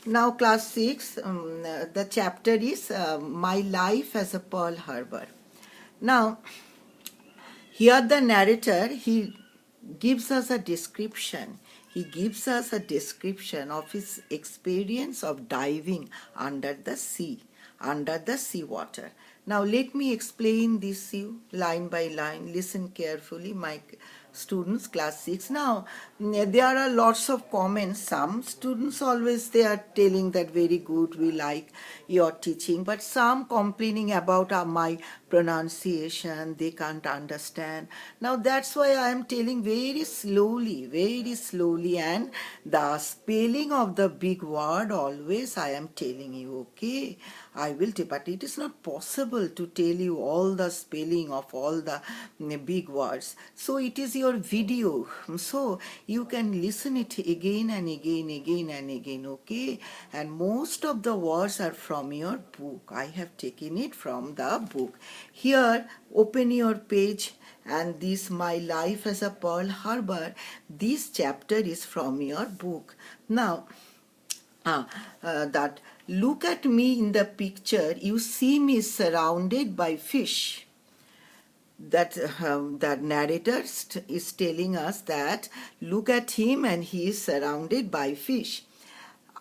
Now class 6, the chapter is My Life as a Pearl Harbor. Now, here the narrator, he gives us a description. He gives us a description of his experience of diving under the sea, under the seawater. Now let me explain this you line by line. Listen carefully, my students, class 6. Now there are lots of comments. Some students always they are telling that very good, we like your teaching, but some complaining about my pronunciation, they can't understand. Now that's why I am telling very slowly, and the spelling of the big word always I am telling you, okay? I will tell, but it is not possible to tell you all the spelling of all the big words. So it is your video, so you can listen it again and again, okay? And most of the words are from your book. I have taken it from the book. Here, open your page, and this My Life as a Pearl Harbor, this chapter is from your book. Now, that look at me in the picture, you see me surrounded by fish. That the narrator is telling us that look at him and he is surrounded by fish.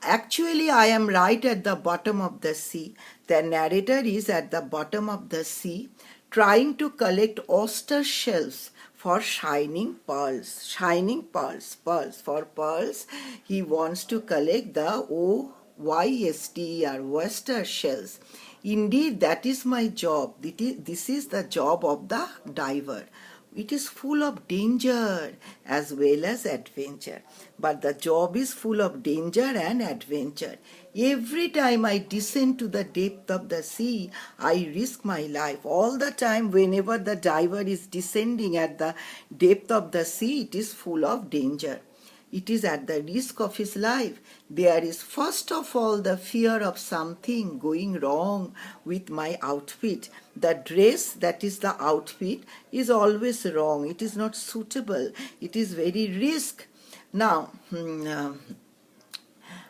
Actually, I am right at the bottom of the sea. The narrator is at the bottom of the sea trying to collect oyster shells for shining pearls. For pearls, he wants to collect the oyster, oyster shells. Indeed, that is my job. This is the job of the diver. It is full of danger as well as adventure. But the job is full of danger and adventure. Every time I descend to the depth of the sea, I risk my life. All the time, whenever the diver is descending at the depth of the sea, it is full of danger. It is at the risk of his life. There is first of all the fear of something going wrong with my outfit. The dress, that is the outfit, is always wrong. It is not suitable. It is very risk. Now,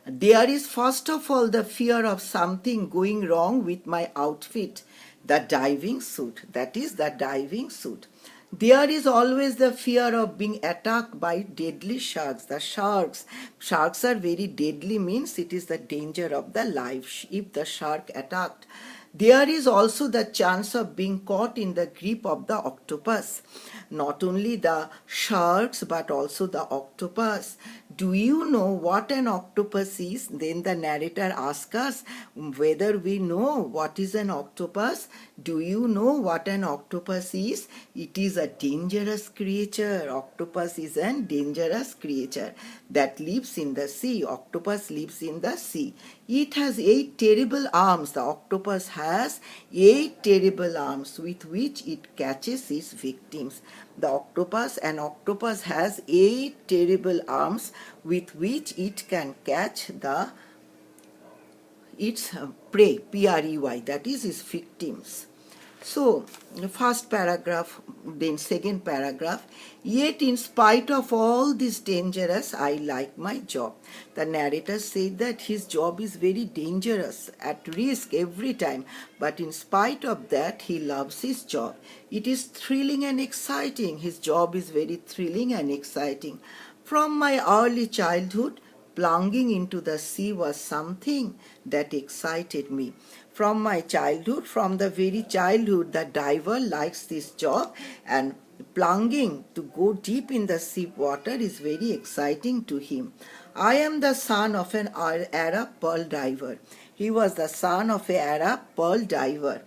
there is first of all the fear of something going wrong with my outfit, the diving suit, that is the diving suit. There is always the fear of being attacked by deadly sharks. The sharks are very deadly, means it is the danger of the life if the shark attacked. There is also the chance of being caught in the grip of the octopus. Not only the sharks but also the octopus. Do you know what an octopus is? Then the narrator asks us whether we know what is an octopus. Do you know what an octopus is? It is a dangerous creature. Octopus is a dangerous creature that lives in the sea. Octopus lives in the sea. It has 8 terrible arms. The octopus has 8 terrible arms with which it catches its victims. The octopus, an octopus has 8 terrible arms with which it can catch its prey, prey, that is its victims. So, first paragraph, then second paragraph. Yet in spite of all this dangerous, I like my job. The narrator said that his job is very dangerous, at risk every time. But in spite of that, he loves his job. It is thrilling and exciting. His job is very thrilling and exciting. From my early childhood, plunging into the sea was something that excited me. From my childhood, from the very childhood, the diver likes this job, and plunging to go deep in the sea water is very exciting to him. I am the son of an Arab pearl diver. He was the son of an Arab pearl diver.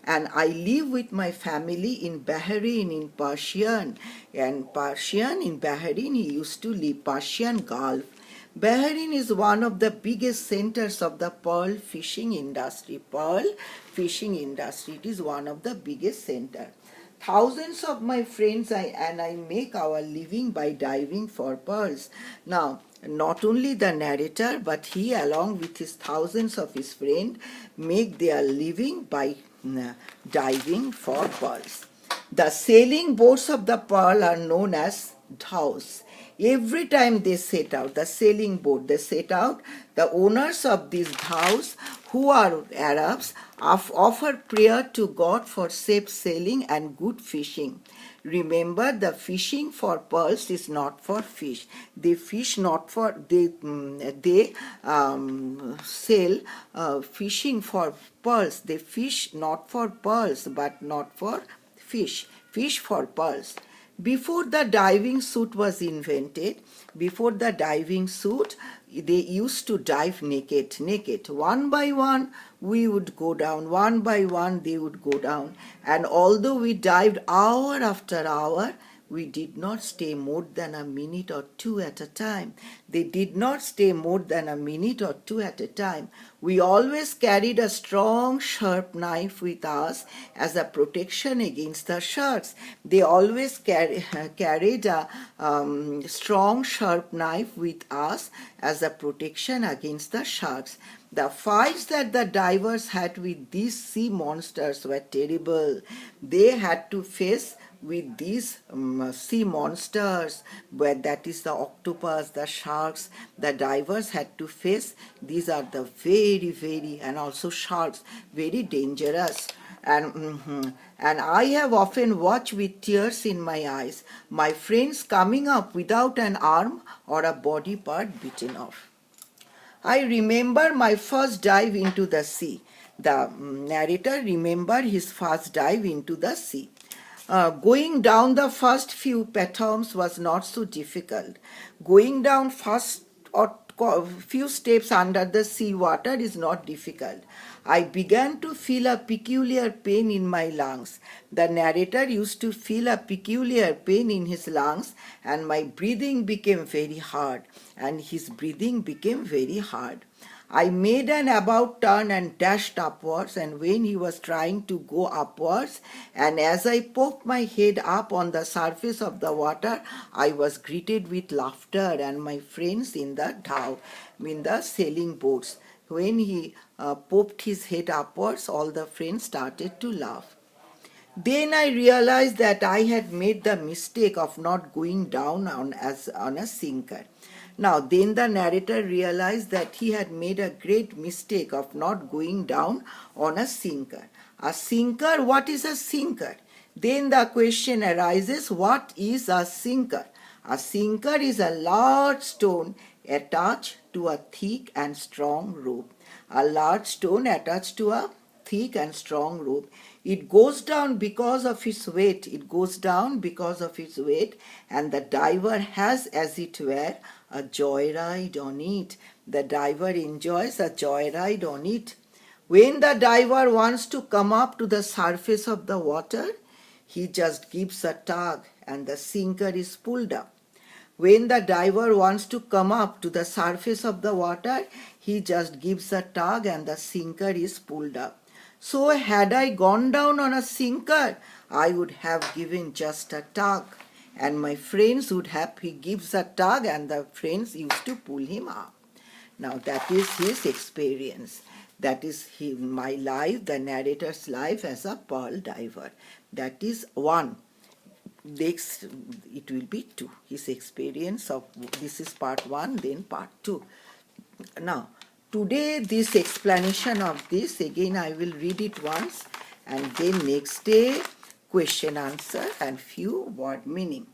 And I live with my family in Bahrain, in Persian. And Persian, in Bahrain, he used to live, Persian Gulf. Bahrain is one of the biggest centers of the pearl fishing industry. Pearl fishing industry, it is one of the biggest centers. Thousands of my friends and I make our living by diving for pearls. Now, not only the narrator, but he along with his thousands of his friends make their living by diving for pearls. The sailing boats of the pearl are known as dhows. Every time they set out, the sailing boat, they set out, the owners of these dhows, who are Arabs, offer prayer to God for safe sailing and good fishing. Remember, the fishing for pearls is not for fish. They fish not for, they sail fishing for pearls. They fish not for pearls, but not for fish. Fish for pearls. Before the diving suit was invented, they used to dive naked. One by one, we would go down. One by one, they would go down. And although we dived hour after hour, we did not stay more than a minute or two at a time. They did not stay more than a minute or two at a time. We always carried a strong, sharp knife with us as a protection against the sharks. They always carried a strong, sharp knife with us as a protection against the sharks. The fights that the divers had with these sea monsters were terrible. They had to face with these sea monsters, but that is the octopus, the sharks, the divers had to face. These are the very, and also sharks, very dangerous. And I have often watched with tears in my eyes my friends coming up without an arm or a body part bitten off. I remember my first dive into the sea. The narrator remembered his first dive into the sea. Going down the first few fathoms was not so difficult. Going down first or few steps under the sea water is not difficult. I began to feel a peculiar pain in my lungs. The narrator used to feel a peculiar pain in his lungs, and my breathing became very hard, and his breathing became very hard. I made an about turn and dashed upwards, and when he was trying to go upwards, and as I poked my head up on the surface of the water, I was greeted with laughter and my friends in the dhow, in the sailing boats. When he poked his head upwards, all the friends started to laugh. Then I realized that I had made the mistake of not going down on a sinker. Now, then the narrator realized that he had made a great mistake of not going down on a sinker. A sinker, what is a sinker? Then the question arises, what is a sinker? A sinker is a large stone attached to a thick and strong rope. A large stone attached to a thick and strong rope. It goes down because of its weight. It goes down because of its weight, and the diver has, as it were, a joyride on it. The diver enjoys a joyride on it. When the diver wants to come up to the surface of the water, he just gives a tug and the sinker is pulled up. When the diver wants to come up to the surface of the water, he just gives a tug and the sinker is pulled up. So had I gone down on a sinker, I would have given just a tug, and my friends would have, he gives a tug and the friends used to pull him up. Now that is his experience. That is my life, the narrator's life as a pearl diver. That is one. Next, it will be two. His experience of, this is part one, then part two. Now, today this explanation of this, again I will read it once, and then next day question answer and few word meaning.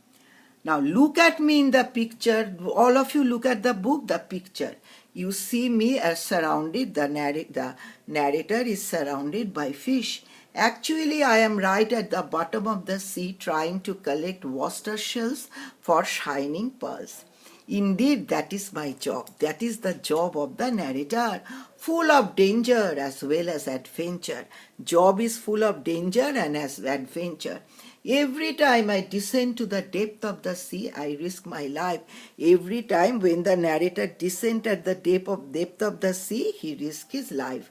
Now look at me in the picture. All of you look at the book, the picture. You see me as surrounded, the narrator is surrounded by fish. Actually, I am right at the bottom of the sea trying to collect oyster shells for shining pearls. Indeed, that is my job. That is the job of the narrator. Full of danger as well as adventure. Job is full of danger and as adventure. Every time I descend to the depth of the sea, I risk my life. Every time when the narrator descends at the depth of the sea, he risks his life.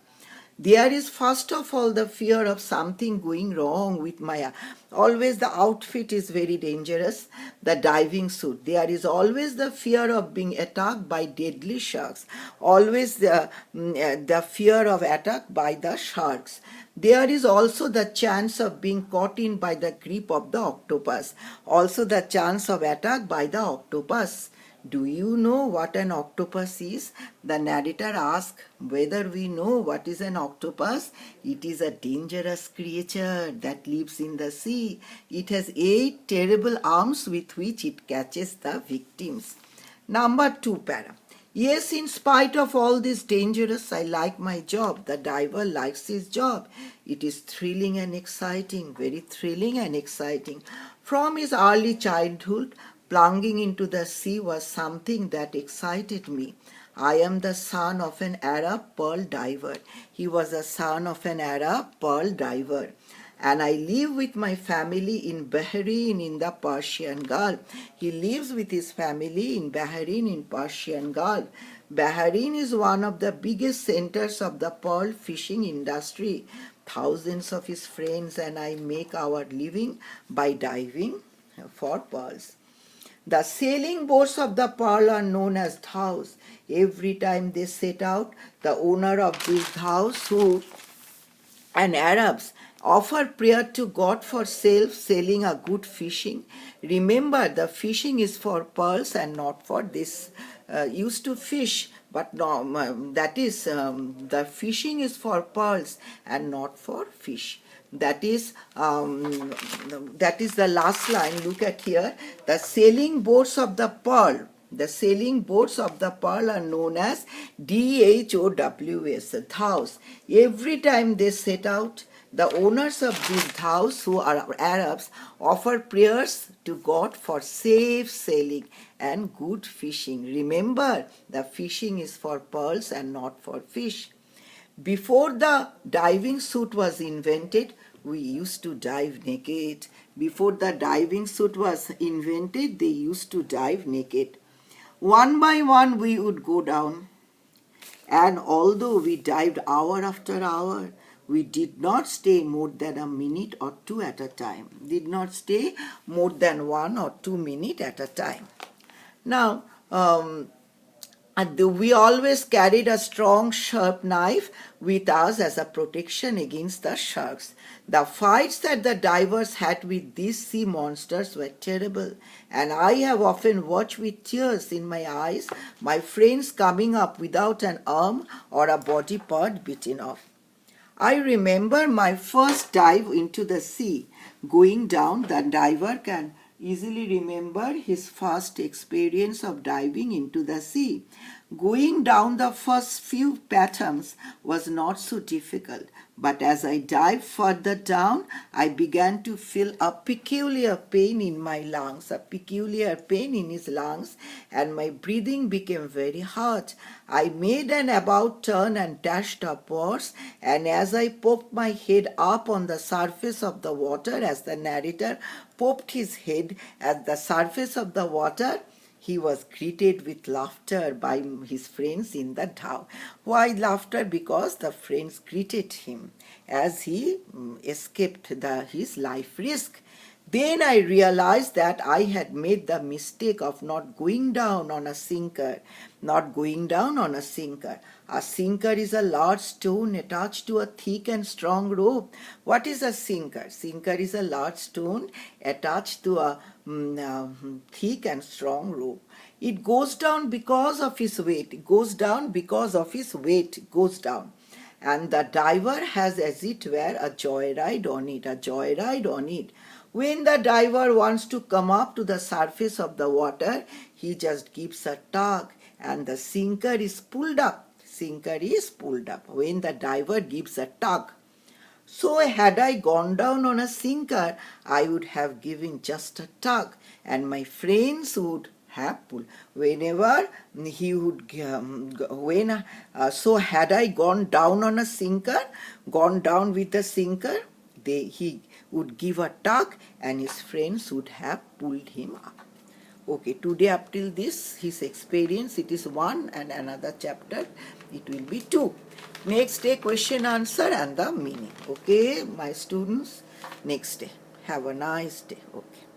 There is first of all the fear of something going wrong with my, always the outfit is very dangerous, the diving suit. There is always the fear of being attacked by deadly sharks, always the fear of attack by the sharks. There is also the chance of being caught in by the grip of the octopus, also the chance of attack by the octopus. Do you know what an octopus is? The narrator asks whether we know what is an octopus. It is a dangerous creature that lives in the sea. It has 8 terrible arms with which it catches the victims. Number 2 para. Yes, in spite of all this dangerous, I like my job. The diver likes his job. It is thrilling and exciting, very thrilling and exciting. From his early childhood, plunging into the sea was something that excited me. I am the son of an Arab pearl diver. He was the son of an Arab pearl diver. And I live with my family in Bahrain in the Persian Gulf. He lives with his family in Bahrain in Persian Gulf. Bahrain is one of the biggest centers of the pearl fishing industry. Thousands of his friends and I make our living by diving for pearls. The sailing boats of the pearl are known as dhows. Every time they set out, the owner of these dhows and Arabs offer prayer to God for selling a good fishing. Remember, the fishing is for pearls and not for this. Used to fish, but no, the fishing is for pearls and not for fish. That is the last line. Look at here. The sailing boats of the pearl. The sailing boats of the pearl are known as DHOWS, dhows. Every time they set out, the owners of these dhows, who are Arabs, offer prayers to God for safe sailing and good fishing. Remember, the fishing is for pearls and not for fish. Before the diving suit was invented, we used to dive naked. Before the diving suit was invented, they used to dive naked. One by one we would go down, and although we dived hour after hour, we did not stay more than a minute or two at a time. Did not stay more than 1 or 2 minutes at a time. Now, we always carried a strong sharp knife with us as a protection against the sharks. The fights that the divers had with these sea monsters were terrible, and I have often watched with tears in my eyes my friends coming up without an arm or a body part bitten off. I remember my first dive into the sea. Going down, the diver can easily remember his first experience of diving into the sea. Going down the first few fathoms was not so difficult, but as I dived further down, I began to feel a peculiar pain in my lungs, a peculiar pain in his lungs, and my breathing became very hard. I made an about turn and dashed upwards, and as I poked my head up on the surface of the water, as the narrator poked his head at the surface of the water, he was greeted with laughter by his friends in the dhow. Why laughter? Because the friends greeted him as he escaped his life risk. Then I realized that I had made the mistake of not going down on a sinker. Not going down on a sinker. A sinker is a large stone attached to a thick and strong rope. What is a sinker? Sinker is a large stone attached to a thick and strong rope. It goes down because of his weight. It goes down because of his weight. It goes down. And the diver has, as it were, a joyride on it. A joyride on it. When the diver wants to come up to the surface of the water, he just gives a tug and the sinker is pulled up. Sinker is pulled up when the diver gives a tug. So had I gone down on a sinker, I would have given just a tug and my friends would have pulled. Whenever he would, so had I gone down on a sinker, gone down with the sinker, he would give a tug and his friends would have pulled him up. Okay, today up till this, his experience, it is 1, and another chapter, it will be 2. Next day, question answer and the meaning. Okay, my students, next day. Have a nice day. Okay.